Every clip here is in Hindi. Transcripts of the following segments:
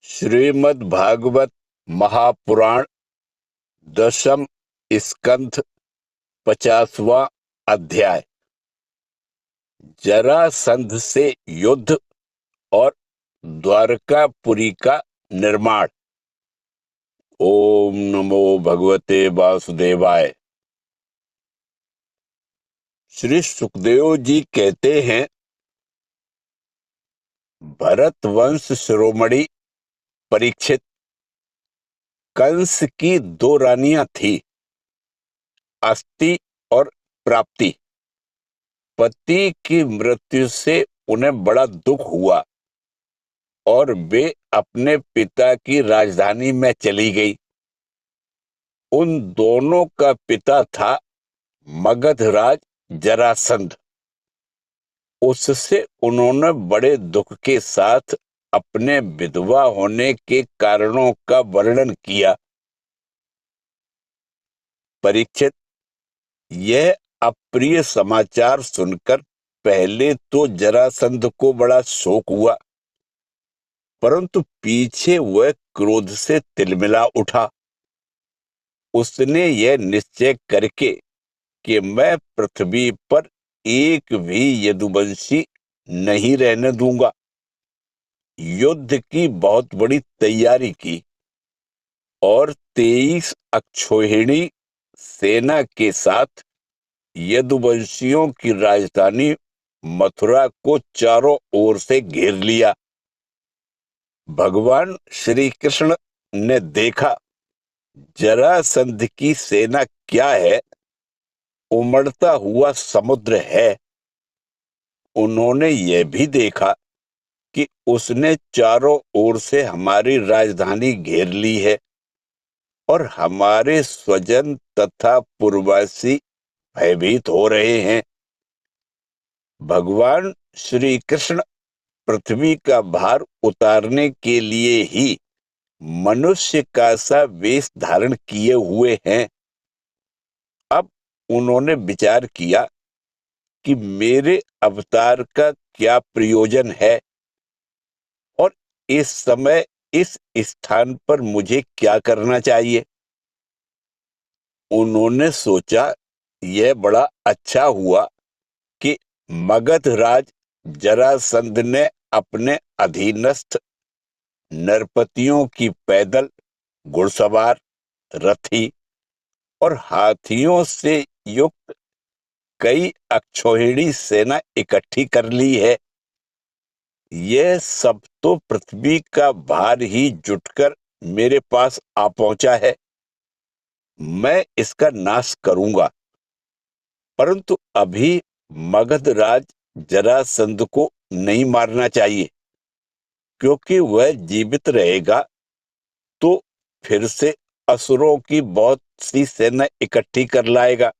श्रीमद् भागवत महापुराण दशम स्कंध 50वां अध्याय। जरासंध से युद्ध और द्वारकापुरी का निर्माण। ओम नमो भगवते वासुदेवाय। श्री सुखदेव जी कहते हैं, भरत वंश शिरोमणि परीक्षित, कंस की दो रानियां थी, अस्ति और प्राप्ति। पति की मृत्यु से उन्हें बड़ा दुख हुआ और वे अपने पिता की राजधानी में चली गई। उन दोनों का पिता था मगधराज जरासंध। उससे उन्होंने बड़े दुख के साथ अपने विधवा होने के कारणों का वर्णन किया। परीक्षित, यह अप्रिय समाचार सुनकर पहले तो जरासंध को बड़ा शोक हुआ, परंतु पीछे वह क्रोध से तिलमिला उठा। उसने यह निश्चय करके कि मैं पृथ्वी पर एक भी यदुवंशी नहीं रहने दूंगा, युद्ध की बहुत बड़ी तैयारी की और 23 अक्षौहिणी सेना के साथ यदुवंशियों की राजधानी मथुरा को चारों ओर से घेर लिया। भगवान श्री कृष्ण ने देखा जरासंध की सेना क्या है, उमड़ता हुआ समुद्र है। उन्होंने यह भी देखा कि उसने चारों ओर से हमारी राजधानी घेर ली है और हमारे स्वजन तथा पूर्ववासी भयभीत हो रहे हैं। भगवान श्री कृष्ण पृथ्वी का भार उतारने के लिए ही मनुष्य का सा वेश धारण किए हुए हैं। अब उन्होंने विचार किया कि मेरे अवतार का क्या प्रयोजन है और इस समय इस स्थान पर मुझे क्या करना चाहिए। उन्होंने सोचा, यह बड़ा अच्छा हुआ कि मगधराज जरासंध ने अपने अधीनस्थ नरपतियों की पैदल, घुड़सवार, रथी और हाथियों से युक्त कई अक्षौहिणी सेना इकट्ठी कर ली है। यह सब तो पृथ्वी का भार ही जुटकर मेरे पास आ पहुंचा है। मैं इसका नाश करूंगा, परंतु अभी मगधराज जरासंध को नहीं मारना चाहिए, क्योंकि वह जीवित रहेगा तो फिर से असुरों की बहुत सी सेना इकट्ठी कर लाएगा।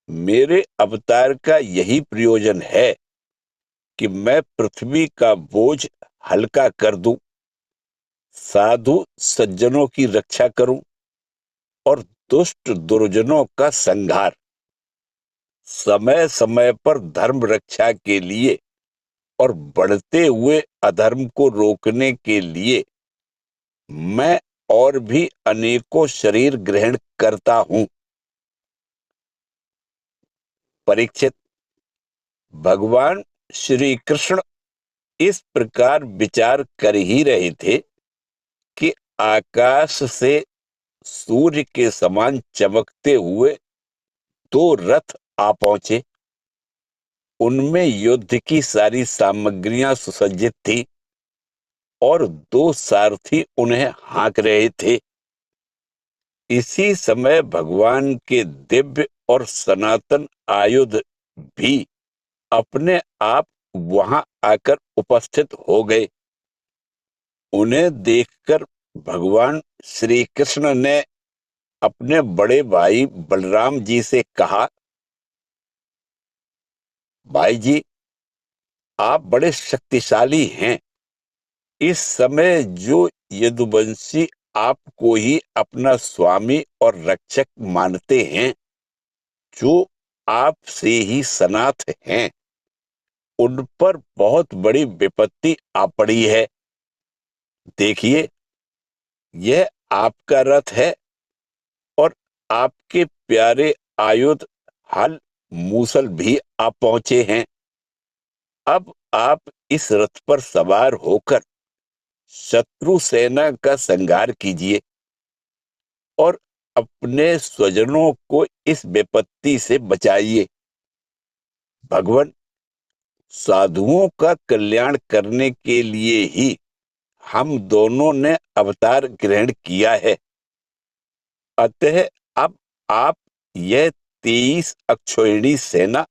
मेरे अवतार का यही प्रयोजन है कि मैं पृथ्वी का बोझ हल्का कर दूं, साधु सज्जनों की रक्षा करूं और दुष्ट दुर्जनों का संहार। समय समय पर धर्म रक्षा के लिए और बढ़ते हुए अधर्म को रोकने के लिए मैं और भी अनेकों शरीर ग्रहण करता हूं। परीक्षित, भगवान श्री कृष्ण इस प्रकार विचार कर ही रहे थे कि आकाश से सूर्य के समान चमकते हुए दो रथ आ पहुंचे। उनमें युद्ध की सारी सामग्रियां सुसज्जित थी और दो सारथी उन्हें हाँक रहे थे। इसी समय भगवान के दिव्य और सनातन आयुध भी अपने आप वहां आकर उपस्थित हो गए। उन्हें देखकर भगवान श्री कृष्ण ने अपने बड़े भाई बलराम जी से कहा, भाई जी, आप बड़े शक्तिशाली हैं। इस समय जो यदुवंशी आपको ही अपना स्वामी और रक्षक मानते हैं, जो आपसे ही सनाथ हैं, उन पर बहुत बड़ी विपत्ति आ पड़ी है। देखिए, यह आपका रथ है और आपके प्यारे आयुध हल मूसल भी आ पहुंचे हैं। अब आप इस रथ पर सवार होकर शत्रु सेना का संहार कीजिए और अपने स्वजनों को इस विपत्ति से बचाइए। भगवान, साधुओं का कल्याण करने के लिए ही हम दोनों ने अवतार ग्रहण किया है। अतः अब आप यह 23 अक्षौहिणी सेना,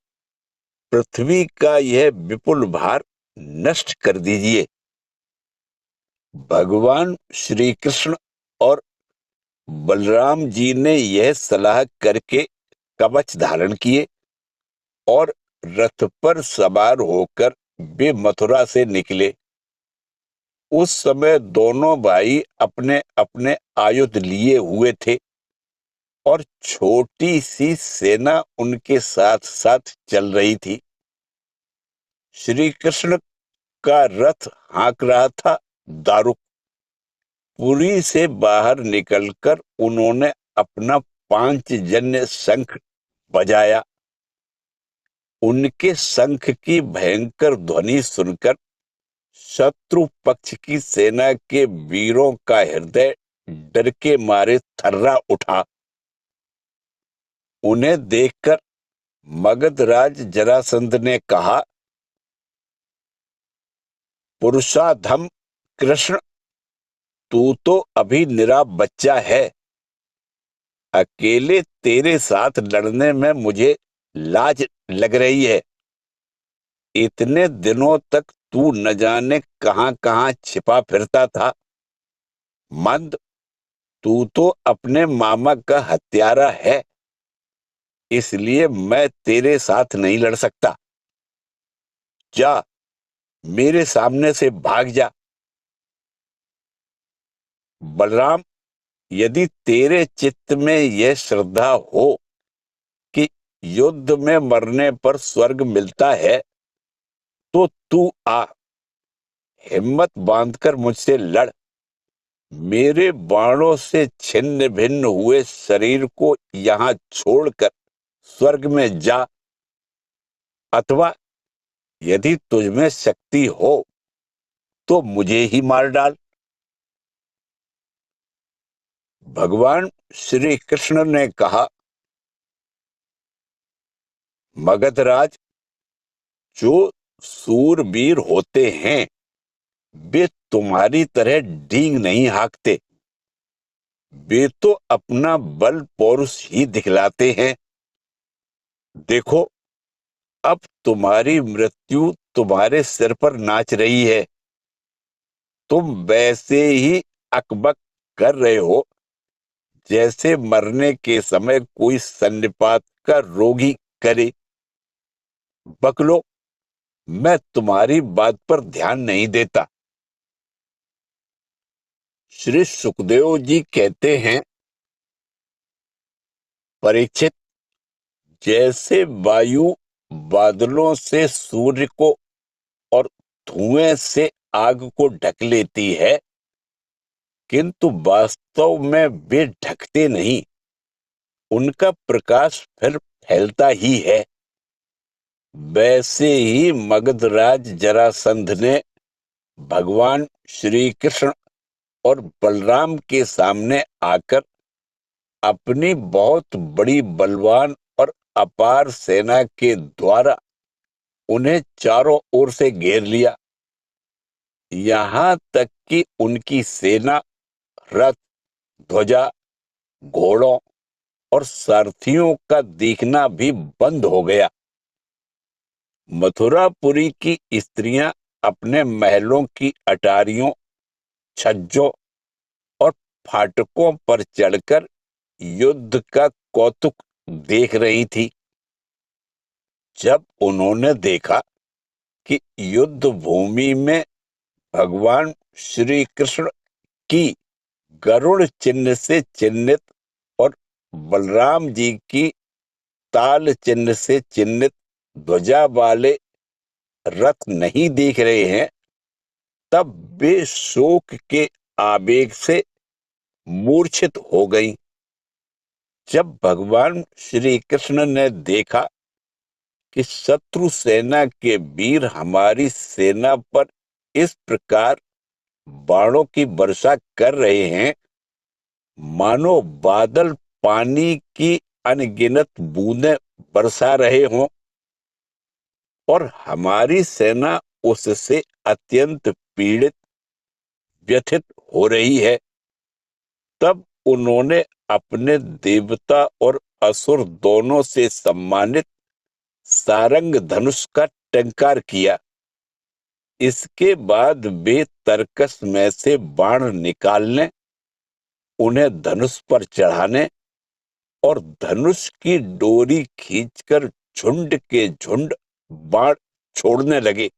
पृथ्वी का यह विपुल भार नष्ट कर दीजिए। भगवान श्री कृष्ण और बलराम जी ने यह सलाह करके कवच धारण किए और रथ पर सवार होकर वे मथुरा से निकले। उस समय दोनों भाई अपने अपने आयुध लिए हुए थे और छोटी सी सेना उनके साथ साथ चल रही थी। श्री कृष्ण का रथ हाँक रहा था दारुक। पुरी से बाहर निकलकर उन्होंने अपना पांचजन्य शंख बजाया। उनके शंख की भयंकर ध्वनि सुनकर शत्रु पक्ष की सेना के वीरों का हृदय डर के मारे थर्रा उठा। उन्हें देखकर मगधराज जरासंध ने कहा, पुरुषाधम कृष्ण, तू तो अभी निरा बच्चा है। अकेले तेरे साथ लड़ने में मुझे लाज लग रही है। इतने दिनों तक तू न जाने कहां कहां छिपा फिरता था। मंद, तू तो अपने मामा का हत्यारा है, इसलिए मैं तेरे साथ नहीं लड़ सकता। जा, मेरे सामने से भाग जा। बलराम, यदि तेरे चित्त में यह श्रद्धा हो कि युद्ध में मरने पर स्वर्ग मिलता है, तो तू आ, हिम्मत बांधकर मुझसे लड़। मेरे बाणों से छिन्न भिन्न हुए शरीर को यहां छोड़कर स्वर्ग में जा, अथवा यदि तुझमें शक्ति हो तो मुझे ही मार डाल। भगवान श्री कृष्ण ने कहा, मगधराज, जो सूरवीर होते हैं वे तुम्हारी तरह डींग नहीं हाँकते। वे तो अपना बल पौरुष ही दिखलाते हैं। देखो, अब तुम्हारी मृत्यु तुम्हारे सिर पर नाच रही है। तुम वैसे ही अकबक कर रहे हो जैसे मरने के समय कोई सन्निपात का रोगी करे। बकलो, मैं तुम्हारी बात पर ध्यान नहीं देता। श्री सुखदेव जी कहते हैं, परीक्षित, जैसे वायु बादलों से सूर्य को और धुएं से आग को ढक लेती है, किंतु वास्तव में वे ढकते नहीं, उनका प्रकाश फिर फैलता ही है। वैसे ही मगधराज जरासंध ने भगवान श्री कृष्ण और बलराम के सामने आकर अपनी बहुत बड़ी बलवान और अपार सेना के द्वारा उन्हें चारों ओर से घेर लिया। यहां तक कि उनकी सेना, रथ, ध्वजा, घोड़ों और सारथियों का दिखना भी बंद हो गया। मथुरापुरी की स्त्रियां अपने महलों की अटारियों, छज्जों और फाटकों पर चढ़कर युद्ध का कौतुक देख रही थी। जब उन्होंने देखा कि युद्ध भूमि में भगवान श्री कृष्ण की गरुड़ चिन्ह से चिन्हित और बलराम जी की ताल चिन्ह से चिन्हित ध्वजा वाले रथ नहीं दिख रहे हैं, तब वे शोक के आवेग से मूर्छित हो गईं। जब भगवान श्री कृष्ण ने देखा कि शत्रु सेना के वीर हमारी सेना पर इस प्रकार बाणों की वर्षा कर रहे हैं, मानो बादल पानी की अनगिनत बूंदें बरसा रहे हों, और हमारी सेना उससे अत्यंत पीड़ित, व्यथित हो रही है, तब उन्होंने अपने देवता और असुर दोनों से सम्मानित सारंग धनुष का टंकार किया। इसके बाद वे तरकस में से बाण निकालने, उन्हें धनुष पर चढ़ाने और धनुष की डोरी खींचकर झुंड के झुंड बाण छोड़ने लगे।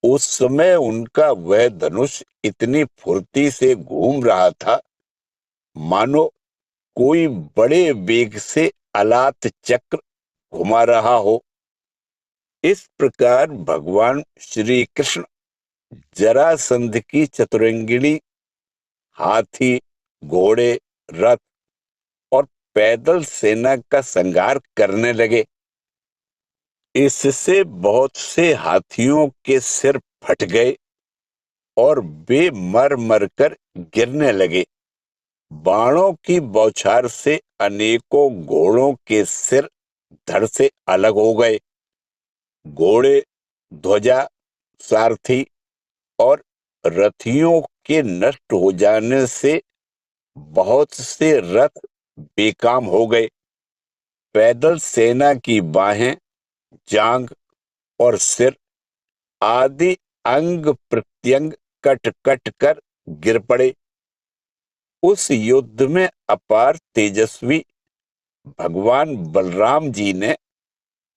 उस समय उनका वह धनुष इतनी फुर्ती से घूम रहा था, मानो कोई बड़े वेग से अलात चक्र घुमा रहा हो। इस प्रकार भगवान श्री कृष्ण जरासंध की चतुरंगिणी, हाथी, घोड़े, रथ और पैदल सेना का संहार करने लगे। इससे बहुत से हाथियों के सिर फट गए और वे मर मर कर गिरने लगे। बाणों की बौछार से अनेकों घोड़ों के सिर धड़ से अलग हो गए। घोड़े, ध्वजा, सारथी और रथियों के नष्ट हो जाने से बहुत से रथ बेकाम हो गए। पैदल सेना की बाहें, जांग और सिर आदि अंग प्रत्यंग कट कट कर गिर पड़े। उस युद्ध में अपार तेजस्वी भगवान बलराम जी ने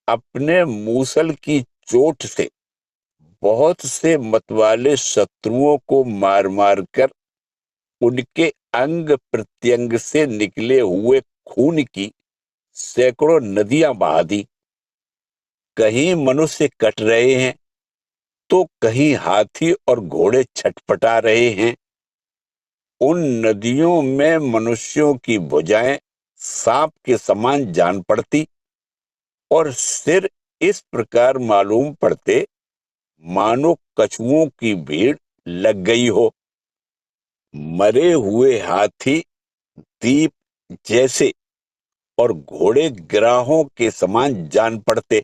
अपने मूसल की चोट से बहुत से मतवाले शत्रुओं को मार मार कर उनके अंग प्रत्यंग से निकले हुए खून की सैकड़ों नदियां बहा दी। कहीं मनुष्य कट रहे हैं तो कहीं हाथी और घोड़े छटपटा रहे हैं। उन नदियों में मनुष्यों की भुजाएं सांप के समान जान पड़ती और सिर इस प्रकार मालूम पड़ते मानो कछुओं की भीड़ लग गई हो। मरे हुए हाथी दीप जैसे और घोड़े ग्राहों के समान जान पड़ते।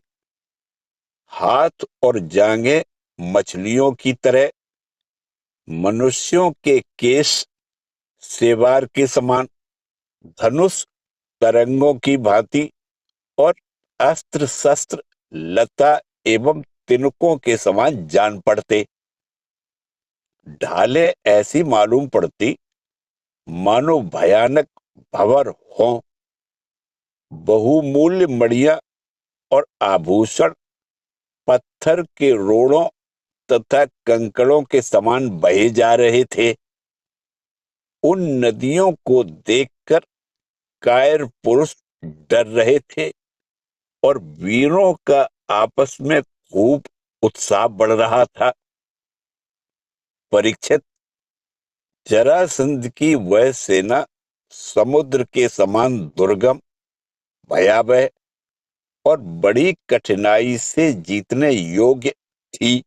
हाथ और जांघें मछलियों की तरह, मनुष्यों के केश सेवार के समान, धनुष तरंगों की भांति और अस्त्र शस्त्र लता एवं तिनकों के समान जान पड़ते। ढाले ऐसी मालूम पड़ती मानो भयानक भंवर हों। बहुमूल्य मणियां और आभूषण पत्थर के रोड़ों तथा कंकड़ों के समान बहे जा रहे थे। उन नदियों को देखकर कायर पुरुष डर रहे थे और वीरों का आपस में खूब उत्साह बढ़ रहा था। परीक्षित, जरासंध की वह सेना समुद्र के समान दुर्गम, भयावह और बड़ी कठिनाई से जीतने योग्य थी,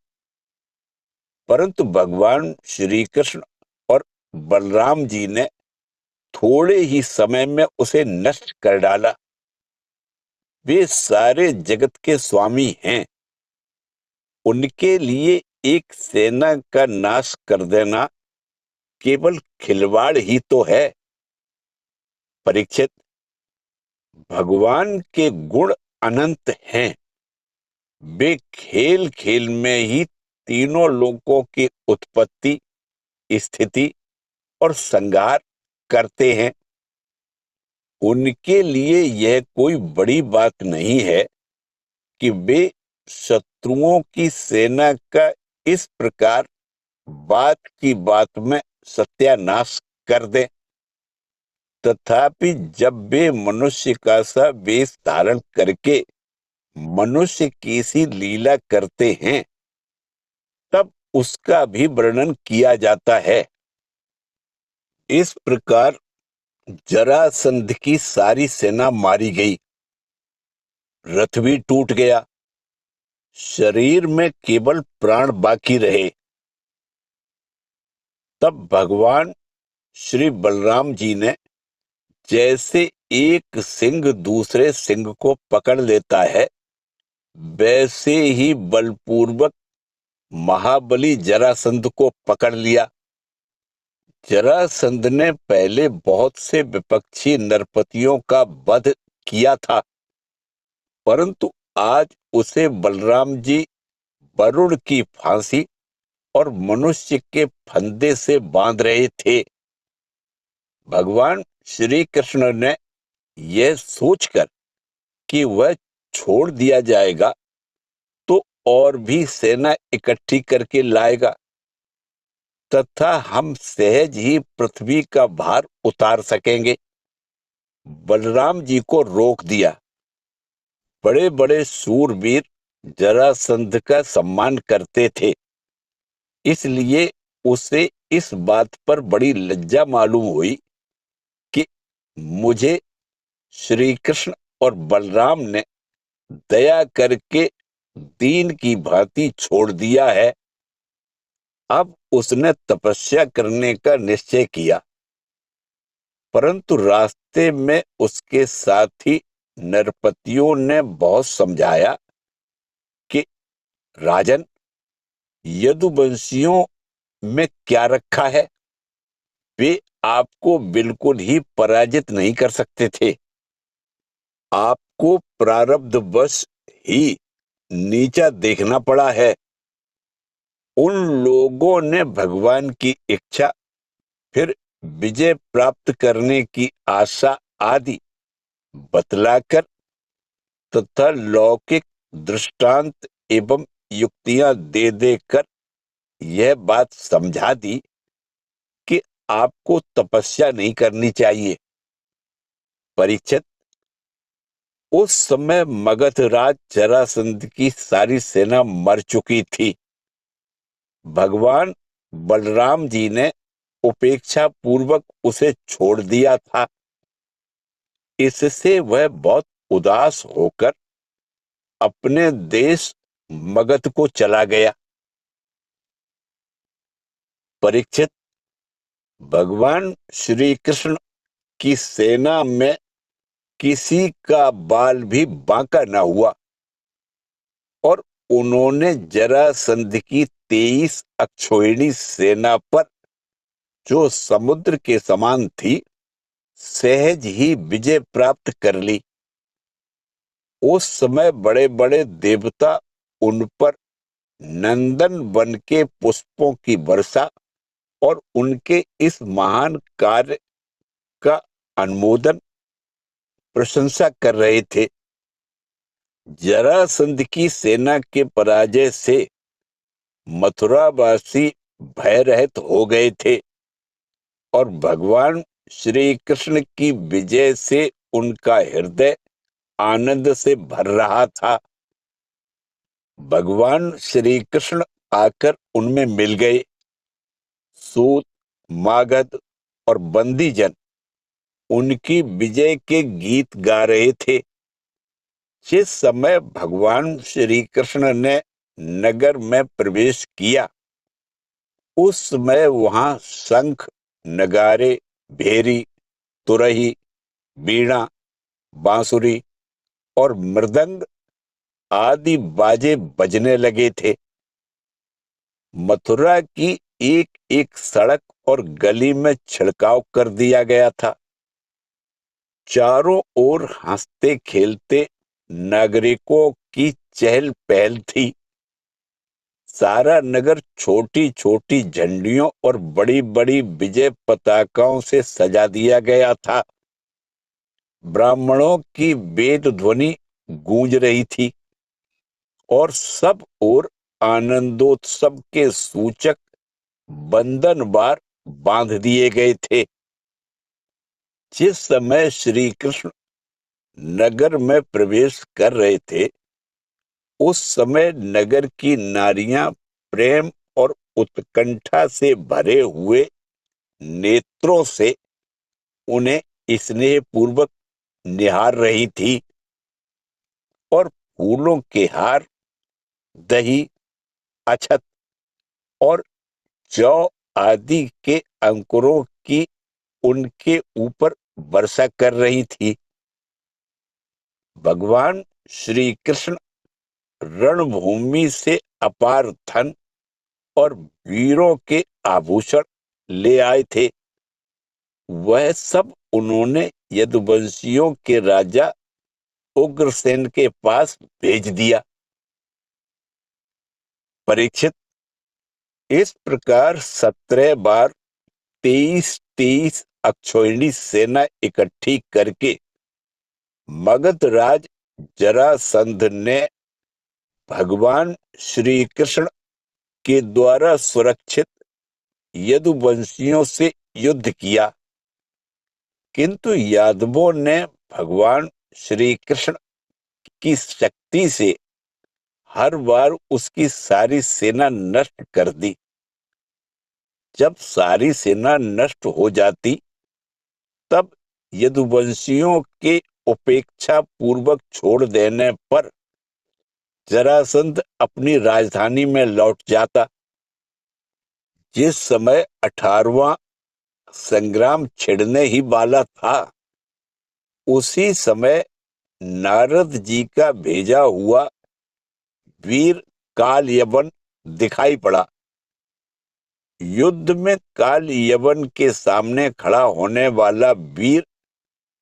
परंतु भगवान श्री कृष्ण और बलराम जी ने थोड़े ही समय में उसे नष्ट कर डाला। वे सारे जगत के स्वामी हैं। उनके लिए एक सेना का नाश कर देना केवल खिलवाड़ ही तो है। परीक्षित, भगवान के गुण अनंत हैं। वे खेल खेल में ही तीनों लोकों की उत्पत्ति, स्थिति और संहार करते हैं। उनके लिए यह कोई बड़ी बात नहीं है कि वे शत्रुओं की सेना का इस प्रकार बात की बात में सत्यानाश कर दें। तथापि जब वे मनुष्य का सा वेश धारण करके मनुष्य की सी लीला करते हैं, तब उसका भी वर्णन किया जाता है। इस प्रकार जरासंध की सारी सेना मारी गई, रथ भी टूट गया, शरीर में केवल प्राण बाकी रहे। तब भगवान श्री बलराम जी ने जैसे एक सिंह दूसरे सिंह को पकड़ लेता है, वैसे ही बलपूर्वक महाबली जरासंध को पकड़ लिया। जरासंध ने पहले बहुत से विपक्षी नरपतियों का वध किया था, परंतु आज उसे बलराम जी वरुण की फांसी और मनुष्य के फंदे से बांध रहे थे। भगवान श्री कृष्ण ने यह सोचकर कि वह छोड़ दिया जाएगा तो और भी सेना इकट्ठी करके लाएगा तथा हम सहज ही पृथ्वी का भार उतार सकेंगे, बलराम जी को रोक दिया। बड़े बड़े शूरवीर जरासंध का सम्मान करते थे, इसलिए उसे इस बात पर बड़ी लज्जा मालूम हुई कि मुझे श्री कृष्ण और बलराम ने दया करके दीन की भांति छोड़ दिया है। अब उसने तपस्या करने का निश्चय किया, परंतु रास्ते में उसके साथी नरपतियों ने बहुत समझाया कि राजन, यदुवंशियों में क्या रखा है, वे आपको बिल्कुल ही पराजित नहीं कर सकते थे। आपको प्रारब्धवश ही नीचा देखना पड़ा है। उन लोगों ने भगवान की इच्छा, फिर विजय प्राप्त करने की आशा आदि बतलाकर तथा लौकिक दृष्टांत एवं युक्तियां दे देकर यह बात समझा दी कि आपको तपस्या नहीं करनी चाहिए। परीक्षित, उस समय मगधराज जरासंध की सारी सेना मर चुकी थी। भगवान बलराम जी ने उपेक्षा पूर्वक उसे छोड़ दिया था। इससे वह बहुत उदास होकर अपने देश मगध को चला गया। परीक्षित, भगवान श्री कृष्ण की सेना में किसी का बाल भी बांका न हुआ और उन्होंने जरासंध की 23 अक्षौहिणी सेना पर, जो समुद्र के समान थी, सहज ही विजय प्राप्त कर ली। उस समय बड़े बड़े देवता उन पर नंदन वन के पुष्पों की वर्षा और उनके इस महान कार्य का अनुमोदन प्रशंसा कर रहे थे। जरासंध की सेना के पराजय से मथुरावासी भय रहित हो गए थे और भगवान श्री कृष्ण की विजय से उनका हृदय आनंद से भर रहा था। भगवान श्री कृष्ण आकर उनमें मिल गए। सूत, मागध और बंदीजन उनकी विजय के गीत गा रहे थे। जिस समय भगवान श्री कृष्ण ने नगर में प्रवेश किया, उस समय वहां शंख, नगारे, भेरी, तुरही, वीणा, बांसुरी और मृदंग आदि बाजे बजने लगे थे। मथुरा की एक एक सड़क और गली में छिड़काव कर दिया गया था। चारों ओर हंसते खेलते नागरिकों की चहल पहल थी। सारा नगर छोटी छोटी झंडियों और बड़ी बड़ी विजय पताकाओं से सजा दिया गया था। ब्राह्मणों की वेद ध्वनि गूंज रही थी और सब ओर आनंदोत्सव के सूचक बंधनवार बांध दिए गए थे। जिस समय श्री कृष्ण नगर में प्रवेश कर रहे थे, उस समय नगर की नारियां प्रेम और उत्कंठा से भरे हुए नेत्रों से उन्हें स्नेहपूर्वक निहार रही थी और फूलों के हार, दही, अक्षत और जौ आदि के अंकुरों की उनके ऊपर वर्षा कर रही थी। भगवान श्री कृष्ण रणभूमि से अपार धन और वीरों के आभूषण ले आए थे। वह सब उन्होंने यदुवंशियों के राजा उग्रसेन के पास भेज दिया। परीक्षित, इस प्रकार 17 बार 23-23 अक्षौहिणी सेना इकट्ठी करके मगध राज जरासंध ने भगवान श्री कृष्ण के द्वारा सुरक्षित यदुवंशियों से युद्ध किया, किंतु यादवों ने भगवान श्री कृष्ण की शक्ति से हर बार उसकी सारी सेना नष्ट कर दी। जब सारी सेना नष्ट हो जाती, तब यदुवंशियों के उपेक्षा पूर्वक छोड़ देने पर जरासंध अपनी राजधानी में लौट जाता। जिस समय 18वां संग्राम छिड़ने ही वाला था, उसी समय नारद जी का भेजा हुआ वीर काल यवन दिखाई पड़ा। युद्ध में काल यवन के सामने खड़ा होने वाला वीर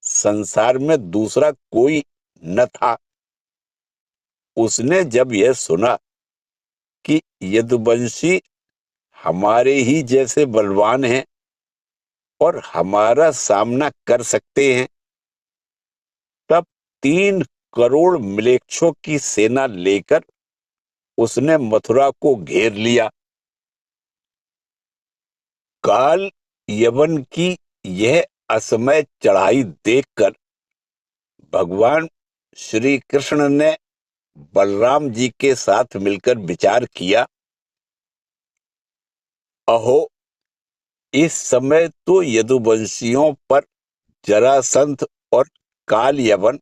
संसार में दूसरा कोई न था। उसने जब यह सुना कि यदुवंशी हमारे ही जैसे बलवान हैं और हमारा सामना कर सकते हैं, तब 3 करोड़ म्लेच्छों की सेना लेकर उसने मथुरा को घेर लिया। काल यवन की यह असमय चढ़ाई देखकर भगवान श्री कृष्ण ने बलराम जी के साथ मिलकर विचार किया, अहो, इस समय तो यदुवंशियों पर जरासंध और काल यवन,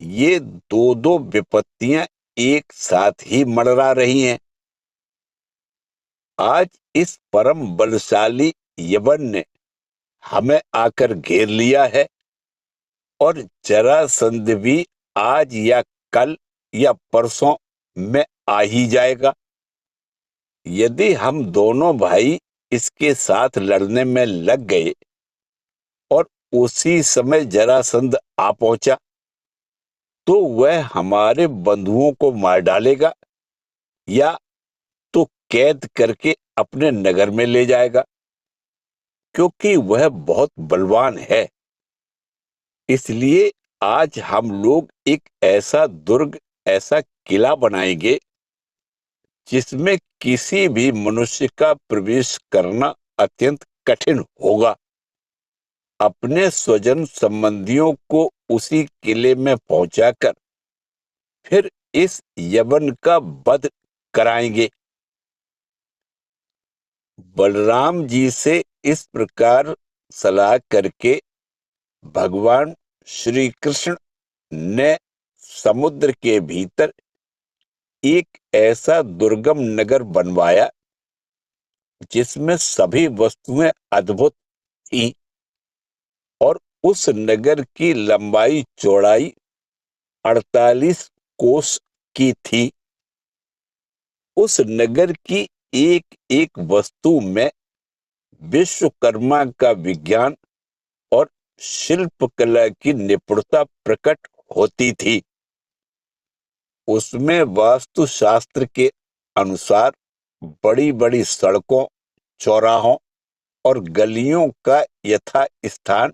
ये दो दो विपत्तियां एक साथ ही मंडरा रही हैं। आज इस परम बलशाली यवन ने हमें आकर घेर लिया है और जरासंध भी आज या कल या परसों में आ ही जाएगा। यदि हम दोनों भाई इसके साथ लड़ने में लग गए और उसी समय जरासंध आ पहुंचा, तो वह हमारे बंधुओं को मार डालेगा या तो कैद करके अपने नगर में ले जाएगा, क्योंकि वह बहुत बलवान है। इसलिए आज हम लोग एक ऐसा दुर्ग, ऐसा किला बनाएंगे जिसमें किसी भी मनुष्य का प्रवेश करना अत्यंत कठिन होगा। अपने स्वजन संबंधियों को उसी किले में पहुंचाकर फिर इस यवन का वध कराएंगे। बलराम जी से इस प्रकार सलाह करके भगवान श्री कृष्ण ने समुद्र के भीतर एक ऐसा दुर्गम नगर बनवाया जिसमें सभी वस्तुएं अद्भुत थीं और उस नगर की लंबाई चौड़ाई 48 कोस की थी। उस नगर की एक एक वस्तु में विश्वकर्मा का विज्ञान और शिल्पकला की निपुणता प्रकट होती थी। उसमें वास्तुशास्त्र के अनुसार बड़ी बड़ी सड़कों, चौराहों और गलियों का यथा स्थान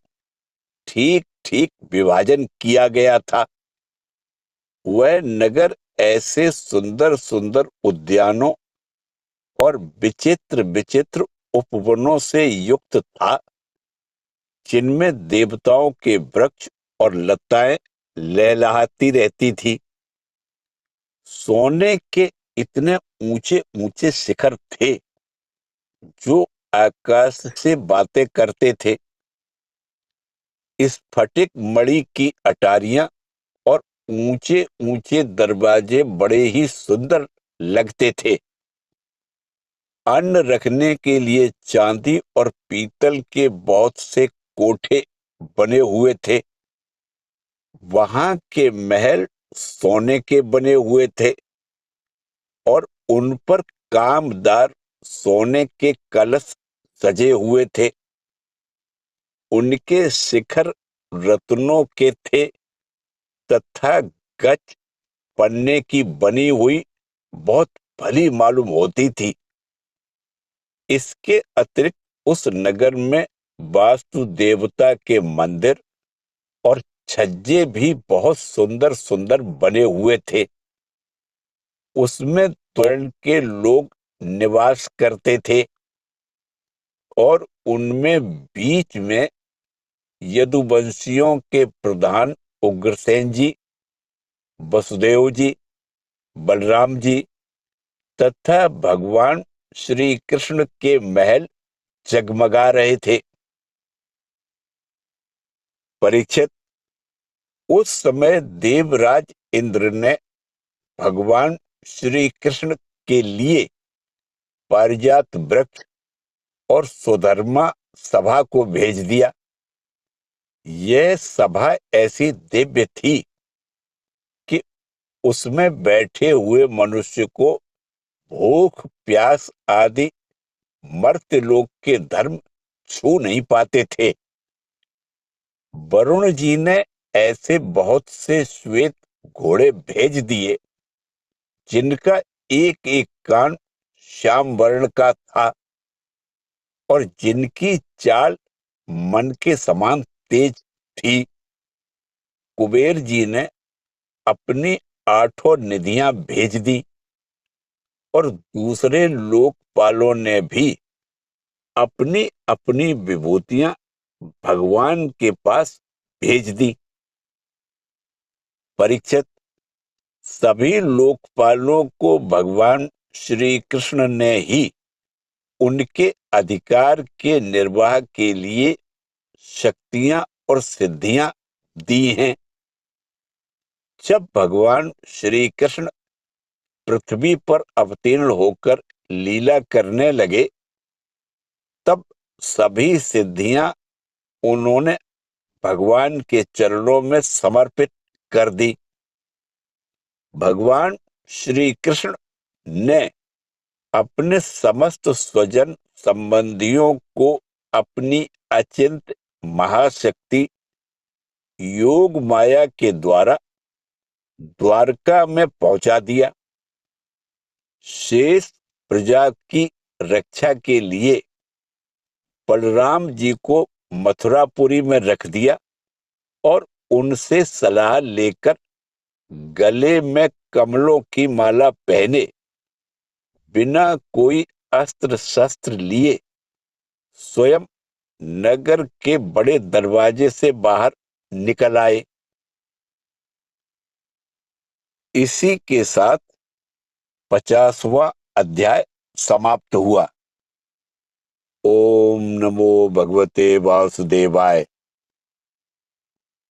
ठीक ठीक विभाजन किया गया था। वह नगर ऐसे सुंदर सुंदर उद्यानों और विचित्र विचित्र उपवनों से युक्त था, जिनमें देवताओं के वृक्ष और लताएं लहलहाती रहती थी। सोने के इतने ऊंचे ऊंचे शिखर थे जो आकाश से बातें करते थे। स्फटिक मणि की अटारियां और ऊंचे ऊंचे दरवाजे बड़े ही सुंदर लगते थे। अन्न रखने के लिए चांदी और पीतल के बहुत से कोठे बने हुए थे। वहां के महल सोने के बने हुए थे और उन पर कामदार सोने के कलश सजे हुए थे। उनके शिखर रत्नों के थे तथा गज पन्ने की बनी हुई बहुत भली मालूम होती थी। इसके अतिरिक्त उस नगर में वास्तु देवता के मंदिर और छज्जे भी बहुत सुंदर सुंदर बने हुए थे। उसमें वर्ण के लोग निवास करते थे और उनमें बीच में यदुवंशियों के प्रधान उग्रसेन जी, वसुदेव जी, बलराम जी तथा भगवान श्री कृष्ण के महल जगमगा रहे थे। परीक्षित, उस समय देवराज इंद्र ने भगवान श्री कृष्ण के लिए पारिजात वृक्ष और सुधर्मा सभा को भेज दिया। यह सभा ऐसी दिव्य थी कि उसमें बैठे हुए मनुष्य को भूख प्यास आदि मर्त्य लोक के धर्म छू नहीं पाते थे। वरुण जी ने ऐसे बहुत से श्वेत घोड़े भेज दिए जिनका एक एक कान श्याम वर्ण का था और जिनकी चाल मन के समान तेज थी। कुबेर जी ने अपनी 8 निधियां भेज दी और दूसरे लोकपालों ने भी अपनी अपनी विभूतियां भगवान के पास भेज दी। परीक्षित, सभी लोकपालों को भगवान श्री कृष्ण ने ही उनके अधिकार के निर्वाह के लिए शक्तियां और सिद्धियां दी हैं। जब भगवान श्री कृष्ण पृथ्वी पर अवतीर्ण होकर लीला करने लगे तब सभी सिद्धियां उन्होंने भगवान के चरणों में समर्पित कर दी। भगवान श्री कृष्ण ने अपने समस्त स्वजन संबंधियों को अपनी अचिंत महाशक्ति योग माया के द्वारा द्वारका में पहुंचा दिया। शेष प्रजा की रक्षा के लिए बलराम जी को मथुरापुरी में रख दिया और उनसे सलाह लेकर गले में कमलों की माला पहने बिना कोई अस्त्र शस्त्र लिए स्वयं नगर के बड़े दरवाजे से बाहर निकल आए। इसी के साथ 50वां अध्याय समाप्त हुआ। ओम नमो भगवते वासुदेवाय।